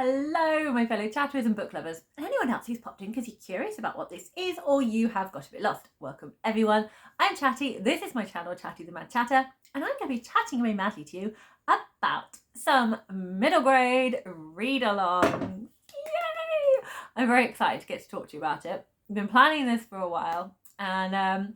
Hello, my fellow chatterers and book lovers, and anyone else who's popped in because you're curious about what this is or you have got a bit lost. Welcome, everyone. I'm Chatty. This is my channel, Chatty the Mad Chatter, and I'm going to be chatting away madly to you about some middle grade read-along. Yay! I'm very excited to get to talk to you about it. I've been planning this for a while, and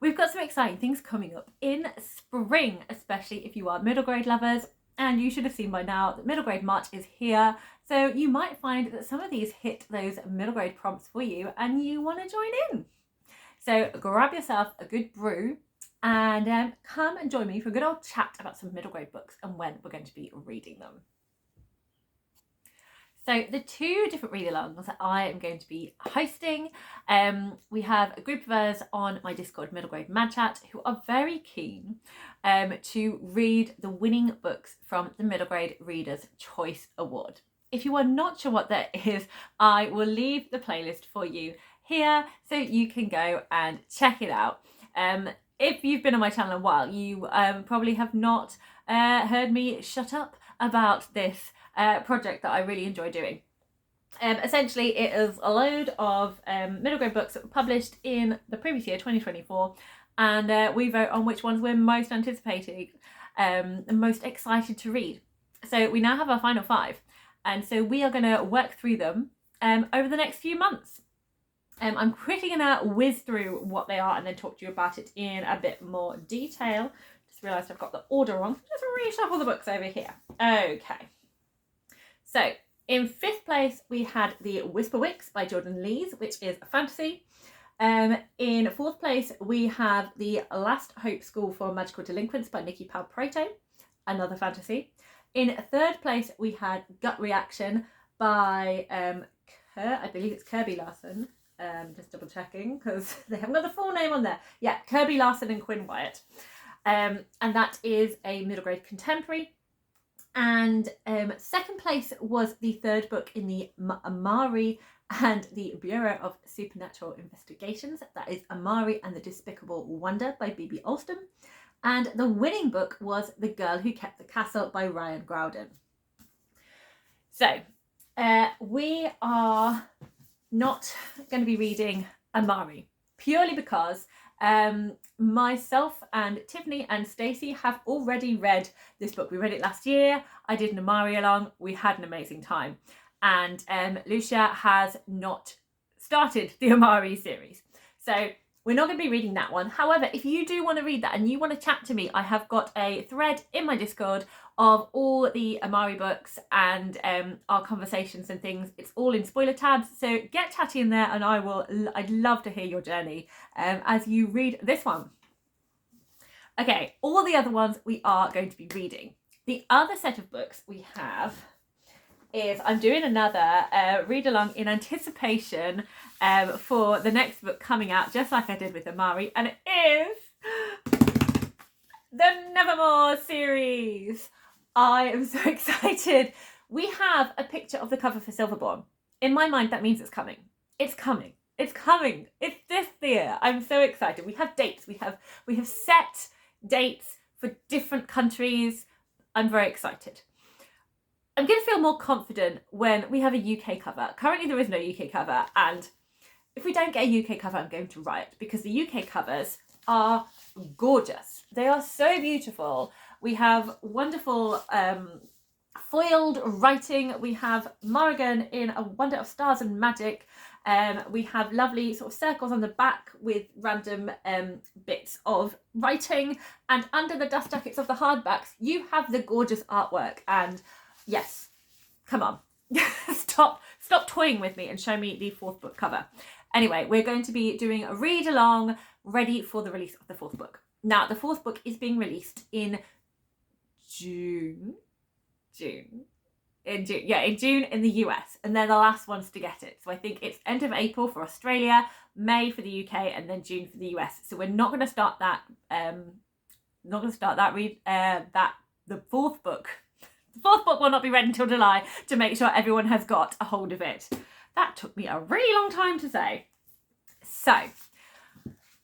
we've got some exciting things coming up in spring, especially if you are middle grade lovers. And you should have seen by now that middle grade March is here. So you might find that some of these hit those middle grade prompts for you and you want to join in. So grab yourself a good brew and come and join me for a good old chat about some middle grade books and when we're going to be reading them. So the two different read-alongs that I am going to be hosting, we have a group of us on my Discord, Middle Grade Mad Chat, who are very keen to read the winning books from the Middle Grade Readers' Choice Award. If you are not sure what that is, I will leave the playlist for you here so you can go and check it out. If you've been on my channel a while, you probably have not heard me shut up about this project that I really enjoy doing. Essentially, it is a load of middle grade books that were published in the previous year, 2024, and we vote on which ones we're most anticipating and most excited to read. So we now have our final 5, and so we are going to work through them over the next few months. I'm quickly going to whiz through what they are and then talk to you about it in a bit more detail. Just realised I've got the order wrong. Just reshuffle the books over here. Okay. So, in 5th place, we had the Whisperwicks by Jordan Lees, which is a fantasy. In 4th place, we have the Last Hope School for Magical Delinquents by Nikki Palprato, another fantasy. In 3rd place, we had Gut Reaction by, I believe it's Kirby Larson. Just double checking because they haven't got the full name on there. Yeah, Kirby Larson and Quinn Wyatt. And that is a middle grade contemporary. And 2nd place was the 3rd book in the Amari and the Bureau of Supernatural Investigations. That is Amari and the Despicable Wonder by B.B. Alston. And the winning book was The Girl Who Kept the Castle by Ryan Groudon. So we are not going to be reading Amari purely because myself and Tiffany and Stacy have already read this book. We read it last year. I did an Amari along. We had an amazing time. And Luciaa has not started the Amari series. So we're not going to be reading that one. However, if you do want to read that and you want to chat to me, I have got a thread in my Discord of all the Amari books and our conversations and things. It's all in spoiler tabs, so get chatty in there and I'd love to hear your journey as you read this one. Okay, all the other ones we are going to be reading. The other set of books we have is I'm doing another read along in anticipation for the next book coming out, just like I did with Amari, and it is the Nevermore series. I am so excited. We have a picture of the cover for Silverborn. In my mind, that means it's coming. It's coming. It's coming. It's this year. I'm so excited. We have dates. We have set dates for different countries. I'm very excited. I'm going to feel more confident when we have a UK cover. Currently, there is no UK cover, and if we don't get a UK cover, I'm going to riot because the UK covers are gorgeous. They are so beautiful. We have wonderful foiled writing. We have Morrigan in A Wonder of Stars and Magic. We have lovely sort of circles on the back with random bits of writing. And under the dust jackets of the hardbacks, you have the gorgeous artwork. And yes, come on. Stop toying with me and show me the 4th book cover. Anyway, we're going to be doing a read along ready for the release of the 4th book. Now, the 4th book is being released in June in the US, and they're the last ones to get it. So I think it's end of April for Australia, May for the UK, and then June for the US. So we're not going to start that. The 4th book. The 4th book will not be read until July to make sure everyone has got a hold of it. That took me a really long time to say. So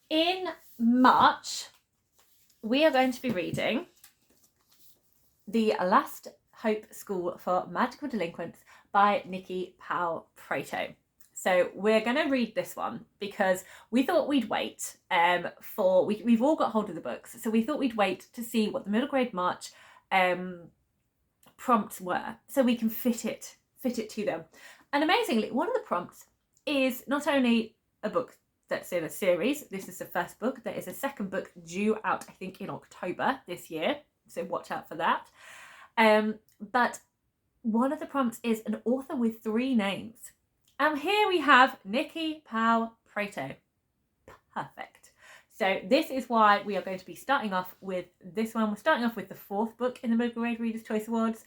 in March, we are going to be reading The Last Hope School for Magical Delinquents by Nikki Powell-Prato. So we're going to read this one because we thought we'd wait we've all got hold of the books, so we thought we'd wait to see what the middle grade March prompts were, so we can fit it to them. And amazingly, one of the prompts is not only a book that's in a series. This is the first book. There is a second book due out, I think, in October this year, so watch out for that. But one of the prompts is an author with 3 names. And here we have Nikki Powell-Prato. Perfect. So this is why we are going to be starting off with this one. We're starting off with the 4th book in the Middlegrade Readers' Choice Awards.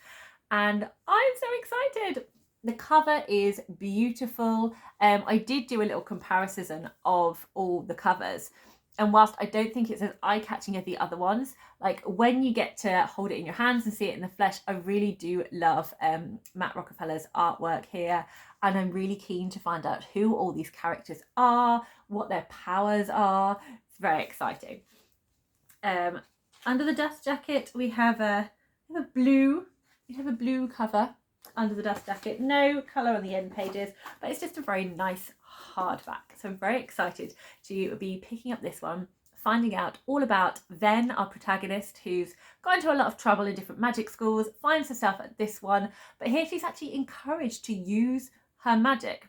And I'm so excited. The cover is beautiful. I did do a little comparison of all the covers. And whilst I don't think it's as eye-catching as the other ones, like when you get to hold it in your hands and see it in the flesh, I really do love Matt Rockefeller's artwork here. And I'm really keen to find out who all these characters are, what their powers are. It's very exciting. Under the dust jacket, we have a blue cover under the dust jacket. No colour on the end pages, but it's just a very nice hardback. So I'm very excited to be picking up this one, finding out all about Ven, our protagonist, who's got into a lot of trouble in different magic schools, finds herself at this one, but here she's actually encouraged to use her magic.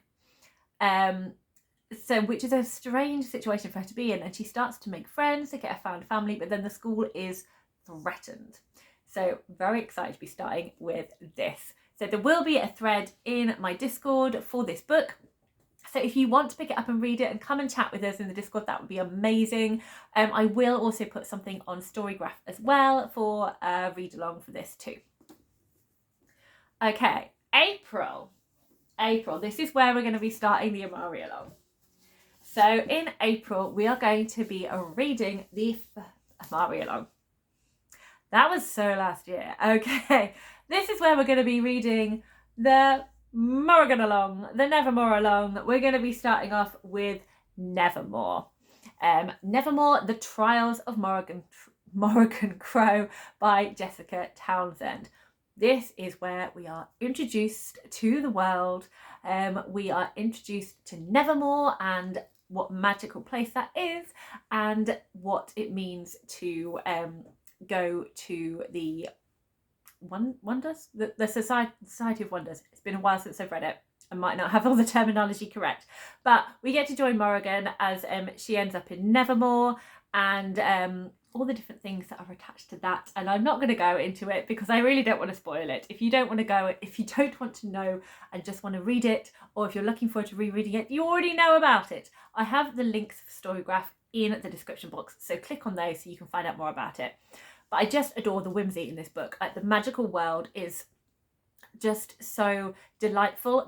So which is a strange situation for her to be in, and she starts to make friends, to get a found family, but then the school is threatened. So very excited to be starting with this. So there will be a thread in my Discord for this book. So if you want to pick it up and read it and come and chat with us in the Discord, that would be amazing. I will also put something on Storygraph as well for read along for this too. Okay, April. This is where we're going to be starting the Amari along. So in April, we are going to be reading the Amari along. That was so last year. Okay, this is where we're going to be reading the Morrigan along, the Nevermore along. We're going to be starting off with Nevermore. Nevermore, The Trials of Morrigan Crow by Jessica Townsend. This is where we are introduced to the world. We are introduced to Nevermore and what magical place that is, and what it means to go to the Wonders, the Society of Wonders. It's been a while since I've read it. I might not have all the terminology correct, but we get to join Morrigan as she ends up in Nevermore, and all the different things that are attached to that. And I'm not going to go into it because I really don't want to spoil it. If you don't want to go, if you don't want to know and just want to read it, or if you're looking forward to rereading it, you already know about it. I have the links for Storygraph in the description box, so click on those so you can find out more about it. But I just adore the whimsy in this book. Like, the magical world is just so delightful.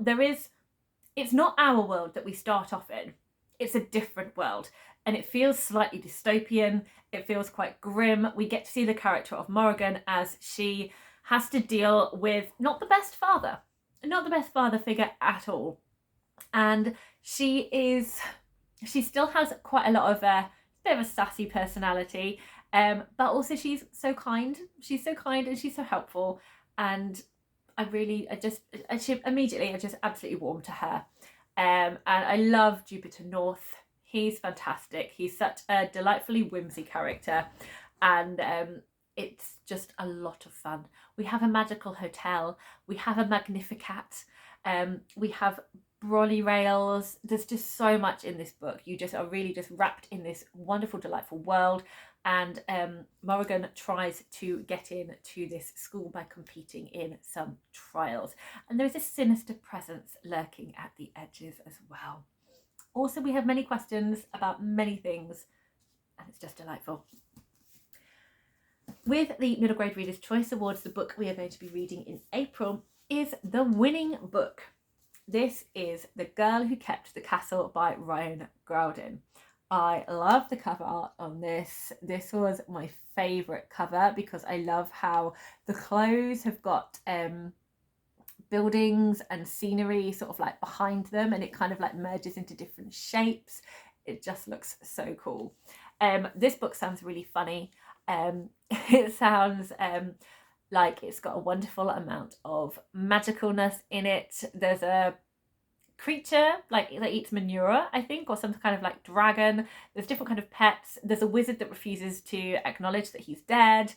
It's not our world that we start off in. It's a different world, and it feels slightly dystopian. It feels quite grim. We get to see the character of Morrigan as she has to deal with not the best father figure at all. And she still has quite a lot of a bit of a sassy personality, but also she's so kind. She's so kind and she's so helpful, and I just absolutely warm to her. And I love Jupiter North. He's fantastic. He's such a delightfully whimsy character, and it's just a lot of fun. We have a magical hotel. We have a Magnificat. We have brolly rails. There's just so much in this book. You just are really just wrapped in this wonderful, delightful world. And Morrigan tries to get into this school by competing in some trials. And there is a sinister presence lurking at the edges as well. Also, we have many questions about many things, and it's just delightful. With the Middle Grade Readers' Choice Awards, the book we are going to be reading in April is the winning book. This is The Girl Who Kept the Castle by Ryan Groudon. I love the cover art on this. This was my favourite cover because I love how the clothes have got buildings and scenery sort of like behind them, and it kind of like merges into different shapes. It just looks so cool. This book sounds really funny. It sounds like it's got a wonderful amount of magicalness in it. There's a creature like that eats manure, I think, or some kind of like dragon. There's different kind of pets. There's a wizard that refuses to acknowledge that he's dead.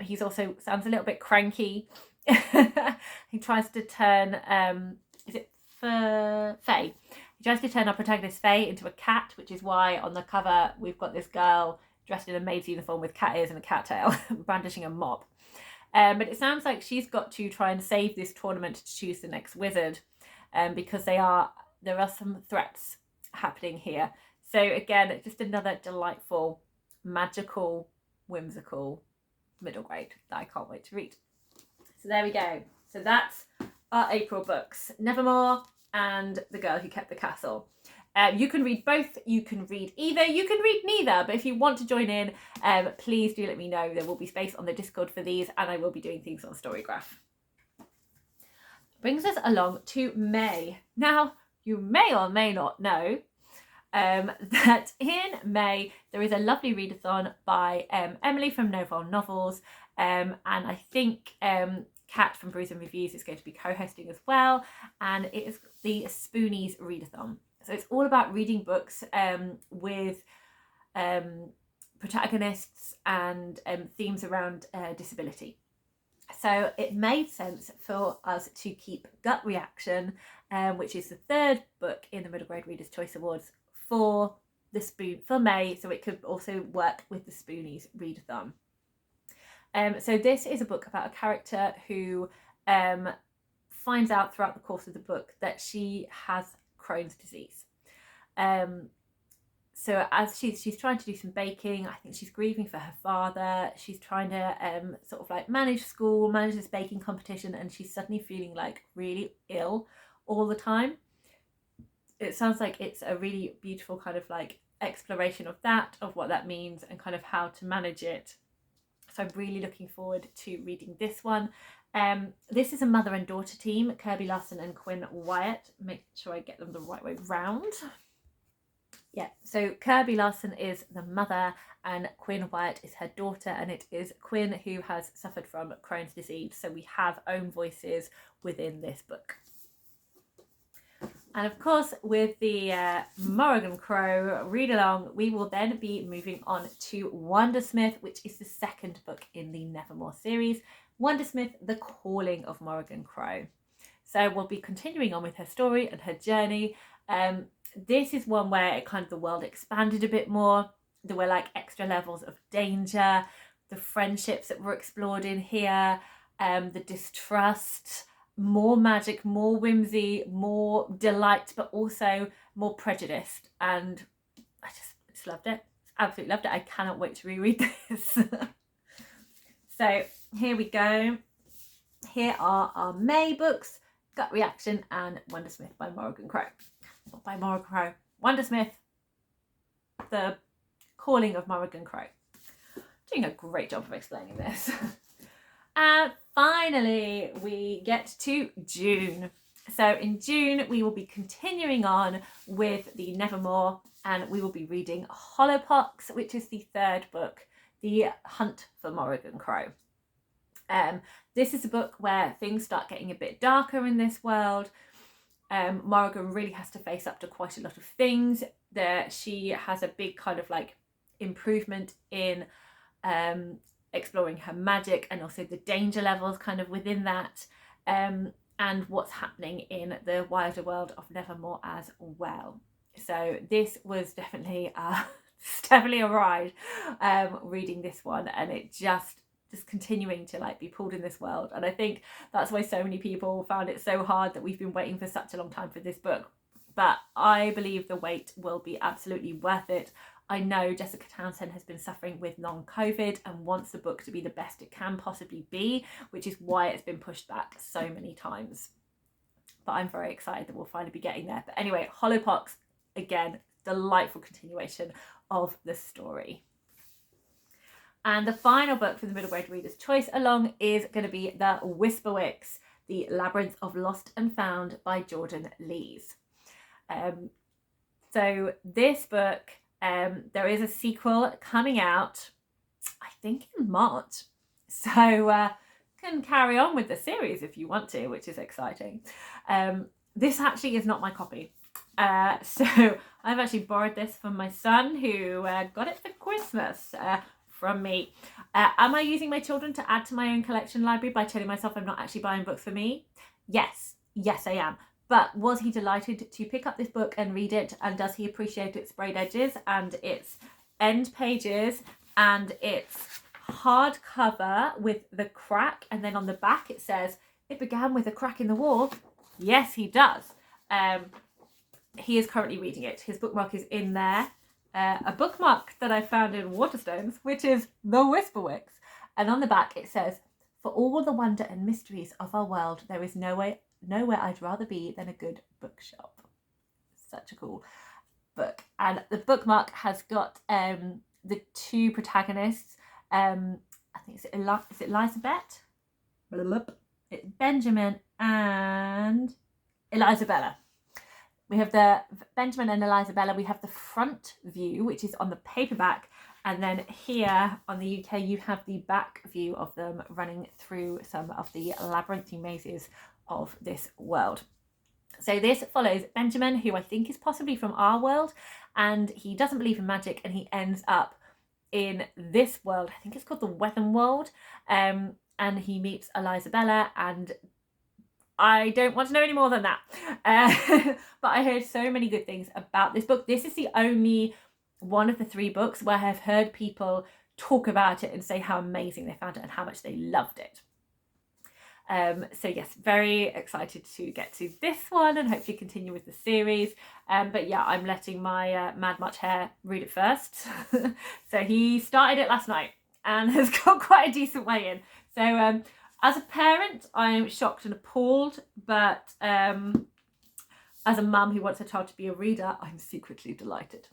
He's also sounds a little bit cranky. He tries to turn is it Faye? He tries to turn our protagonist Faye into a cat, which is why on the cover we've got this girl dressed in a maid's uniform with cat ears and a cat tail, brandishing a mop. But it sounds like she's got to try and save this tournament to choose the next wizard, because there are some threats happening here. So again, just another delightful, magical, whimsical middle grade that I can't wait to read. So there we go. So that's our April books: Nevermore and The Girl Who Kept the Castle. You can read both, you can read either, you can read neither, but if you want to join in, please do let me know. There will be space on the Discord for these, and I will be doing things on Storygraph. Brings us along to May. Now, you may or may not know that in May there is a lovely readathon by Emily from Novel Novels, and I think Kat from Brews and Reviews is going to be co-hosting as well, and it is the SPOONIES readathon. So it's all about reading books with protagonists and themes around disability. So it made sense for us to keep Gut Reaction, which is the third book in the Middle Grade Readers' Choice Awards, for May, so it could also work with the SPOONIES readathon. So this is a book about a character who finds out throughout the course of the book that she has Crohn's disease. So as she's trying to do some baking, I think she's grieving for her father. She's trying to sort of like manage school, manage this baking competition, and she's suddenly feeling like really ill all the time. It sounds like it's a really beautiful kind of like exploration of that, of what that means and kind of how to manage it. So I'm really looking forward to reading this one. This is a mother and daughter team, Kirby Larson and Quinn Wyatt. Make sure I get them the right way round. Yeah, so Kirby Larson is the mother and Quinn Wyatt is her daughter, and it is Quinn who has suffered from Crohn's disease. So we have own voices within this book. And of course, with the Morrigan Crow read-along, we will then be moving on to Wundersmith, which is the second book in the Nevermore series. Wundersmith, The Calling of Morrigan Crow. So we'll be continuing on with her story and her journey. This is one where it kind of the world expanded a bit more. There were like extra levels of danger, the friendships that were explored in here, the distrust, more magic, more whimsy, more delight, but also more prejudiced. And I just loved it. Absolutely loved it. I cannot wait to reread this. So here we go. Here are our May books: Gut Reaction and Wundersmith by Morrigan Crow. Not by Morrigan Crow. Wundersmith, The Calling of Morrigan Crow. Doing a great job of explaining this. And finally, we get to June. So in June, we will be continuing on with the Nevermore, and we will be reading Hollowpox, which is the third book, The Hunt for Morrigan Crow. This is a book where things start getting a bit darker in this world. Morrigan really has to face up to quite a lot of things. She has a big kind of like improvement in exploring her magic, and also the danger levels kind of within that, and what's happening in the wilder world of Nevermore as well. So this was definitely a ride reading this one, and it just continuing to like be pulled in this world. And I think that's why so many people found it so hard that we've been waiting for such a long time for this book. But I believe the wait will be absolutely worth it. I know Jessica Townsend has been suffering with long COVID and wants the book to be the best it can possibly be, which is why it's been pushed back so many times. But I'm very excited that we'll finally be getting there. But anyway, Hollowpox, again, delightful continuation of the story. And the final book for the Middle Grade Readers' Choice along is going to be the Whisperwicks, The Labyrinth of Lost and Found by Jordan Lees. So this book, there is a sequel coming out, I think in March. So can carry on with the series if you want to, which is exciting. This actually is not my copy. So I've actually borrowed this from my son, who got it for Christmas from me. Am I using my children to add to my own collection library by telling myself I'm not actually buying books for me? Yes, I am. But was he delighted to pick up this book and read it? And does he appreciate its sprayed edges and its end pages and its hardcover with the crack? And then on the back it says, it began with a crack in the wall. Yes, he does. He is currently reading it. His bookmark is in there. A bookmark that I found in Waterstones, which is the Whisperwicks. And on the back it says, for all the wonder and mysteries of our world, there is nowhere I'd rather be than a good bookshop. Such a cool book. And the bookmark has got the two protagonists. I think is it Elizabeth? It's Benjamin and Elizabella. We have the Benjamin and Elizabella. We have the front view, which is on the paperback. And then here on the UK, you have the back view of them running through some of the labyrinthine mazes of this world. So this follows Benjamin, who I think is possibly from our world, and he doesn't believe in magic, and he ends up in this world. I think it's called the Wetham world. And he meets Elizabella, and I don't want to know any more than that. But I heard so many good things about this book. This is the only one of the 3 books where I've heard people talk about it and say how amazing they found it and how much they loved it. So yes, very excited to get to this one and hopefully continue with the series. But yeah, I'm letting my Mad Much Hair read it first. So he started it last night and has got quite a decent way in. So as a parent, I'm shocked and appalled, but as a mum who wants her child to be a reader, I'm secretly delighted.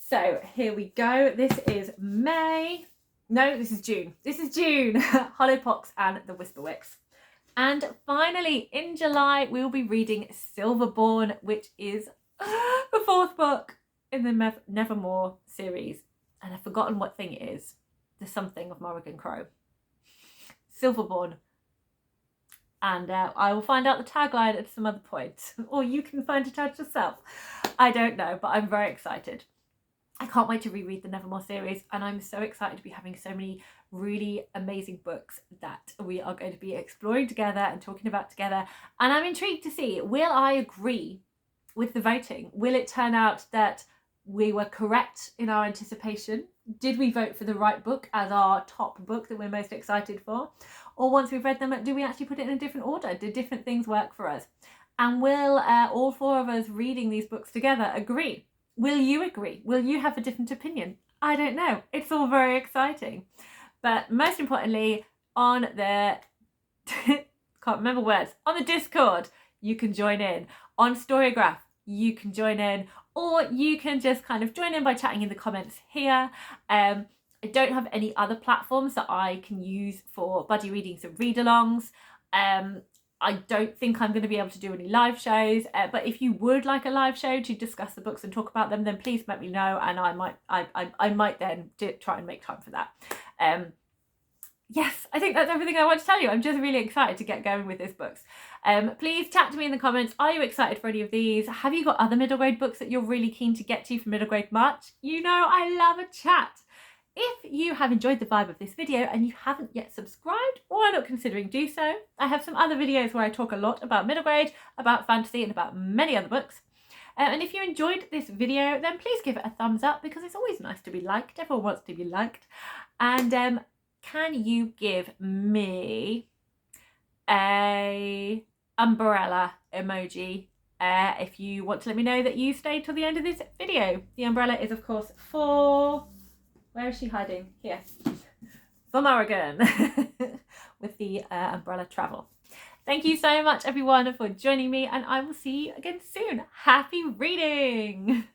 So here we go. This is May. No, this is June. This is June. Hollowpox and the Whisperwicks. And finally, in July, we will be reading Silverborn, which is the 4th book in the Nevermore series. And I've forgotten what thing it is. The something of Morrigan Crow. Silverborn. And I will find out the tagline at some other point. Or you can find it out yourself. I don't know, but I'm very excited. I can't wait to reread the Nevermore series, and I'm so excited to be having so many really amazing books that we are going to be exploring together and talking about together. And I'm intrigued to see, will I agree with the voting? Will it turn out that we were correct in our anticipation? Did we vote for the right book as our top book that we're most excited for? Or once we've read them, do we actually put it in a different order? Did different things work for us? And will all 4 of us reading these books together agree? Will you agree? Will you have a different opinion? I don't know. It's all very exciting. But most importantly, on the can't remember words, on the Discord, you can join in. On Storygraph, you can join in, or you can just kind of join in by chatting in the comments here. I don't have any other platforms that I can use for buddy readings and read-alongs. I don't think I'm going to be able to do any live shows, but if you would like a live show to discuss the books and talk about them, then please let me know, and I might then try and make time for that. Yes, I think that's everything I want to tell you. I'm just really excited to get going with these books. Please chat to me in the comments. Are you excited for any of these? Have you got other middle grade books that you're really keen to get to for middle grade March? You know I love a chat. If you have enjoyed the vibe of this video and you haven't yet subscribed or are not considering do so, I have some other videos where I talk a lot about middle grade, about fantasy, and about many other books. And if you enjoyed this video, then please give it a thumbs up, because it's always nice to be liked. Everyone wants to be liked. And can you give me a umbrella emoji if you want to let me know that you stayed till the end of this video? The umbrella is, of course, for... Where is she hiding? Here. For Morrigan. With the umbrella travel. Thank you so much, everyone, for joining me, and I will see you again soon. Happy reading!